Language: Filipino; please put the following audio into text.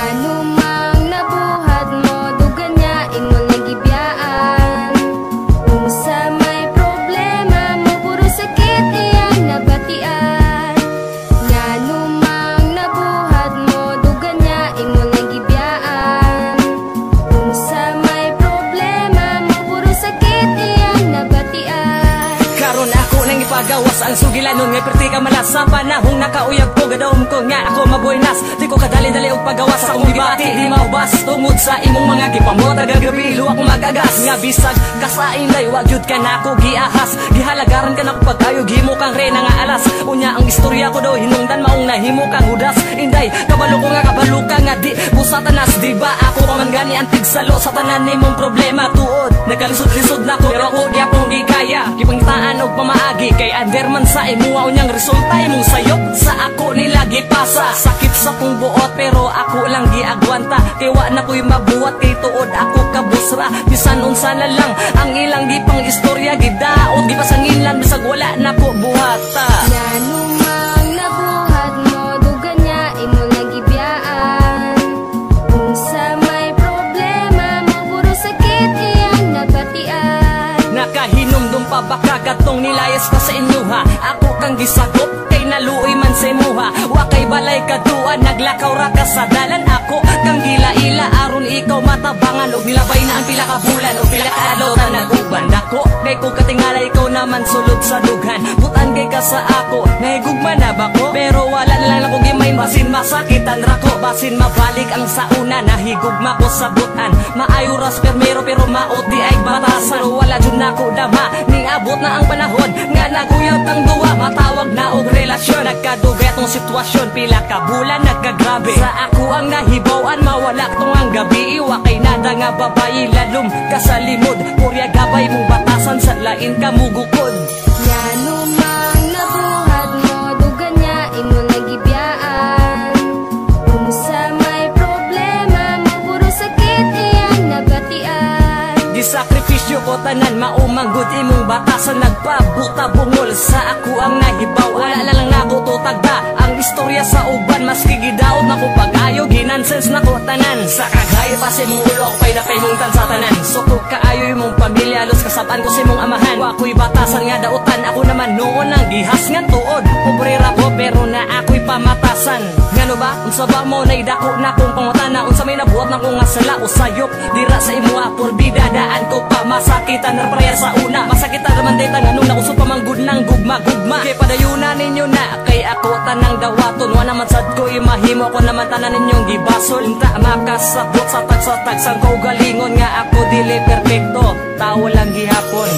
Ngano mang nabuhat mo dugan niya ingon nagibiyaan. Unsa may problema mo puro sakit iyang nabatian. Ngano mang nabuhat mo dugan niya ingon nagibiyaan. Unsa may problema mo puro sakit iyang nabatian. Karon ako nang ipagawas ang sugilanon nga perti ka malas sa panahong nakauyab ko gadawom ko nga ako mabuenas. Di ko kadali-dali og pagawas sa akong gibati di maubas tungod sa imong mga gipamot gagabi luwa ko magagas nga bisag kasainday wa gyud ka nako giahas gihalagaran ka nako pag-ayo gihimo kang rena nga alas. Unya ang istorya ko daw hinungdan maong nahimo kang hudas inday kabalo ko nga kabalo ka nga di busatanas di ba ako man gani ang tigsalo sa tanan nimong problema tuod nagkalisod-lisod nako pero ako gyapon di kaya gipangitaan og pamaagi kay underman sa imuha unyang resulta imong sayop sa ako nila gipasa sakit sa kong buot pero ako lang giagwanta kay wa na ko'y mabuhat kay tuod ako kabusra bisan unsa na lang ang ilang gipang istorya gidaot gipasanginlan bisag wala na ko buhata. Ngano mang nabuhat mo dugan niya ingon nagibiyaan. Unsa may problema mo puro sakit iyang nabatian. Nakahinumdum pa baka gatong nilayas ka sa inyuha ako kang gisagop kay naluoy man sa imuha wa kay balay kaduan naglakaw ra ka sa dalan ako kang gila-ila aron ikaw matabangan og nilabay na ang pila ka bulan og pila ka adlaw na naguban dako kay ko katingala ikaw naman sulod sa dughan butan kay ka sa ako nahigugma na ba ko pero wala na lang ako gimay basin masakitan ra ko basin mabalik ang sauna nahigugma ko sa butan maayo ras permero pero maot di ay batasan pero wala jud nako dama ning abot na ang panahon nga naguyab ang duwa matawag na og relasyon nagkaduga tong sitwasyon pila ka bulan nagkagrabe sa ako ang nahibawan mawala tong ang gabi iwa kay nada nga babayi lalom kasalimod purya gabay mong batasan sa lain ka mugukod. Ngano mang nabuhat mo dugan niya ingon nagibiyaan. Unsa may problema mo puro sakit iyang nabatian. Di sakripisyo ko tanan maumanggod imong batasan nagpabuta bungol sa ako ang nahibaw wala na lang nako tutagda ang istorya sa uban maski gidaot nako pag-ayo ginansense nako tanan sa kagaya pa si mong ulo pay na paymungtan sa tanan suko kaayo imong pamilya los kasatan ko si mong amahan wa ko'y batasan nga dautan ako naman noon ang gihas nga tuod obrera ko pero na ako'y pamatasan ngano ba unsa ba mo naidako na kong pangutana unsa may nabuhat na ko nga sala o sayop dira sa imuha porbida daan ko pa masakitan na prayer sa una masakitan naman dayta nganong nakusod pa manggud ng gugma-gugma kay padayunan ninyo na kay ako tanang dawaton wa naman sad ko imahimo ko naman tanan ninyong gibasol ta makasabot sa tag-sang kaugalingon nga ako dili perpekto tao lang gihapon.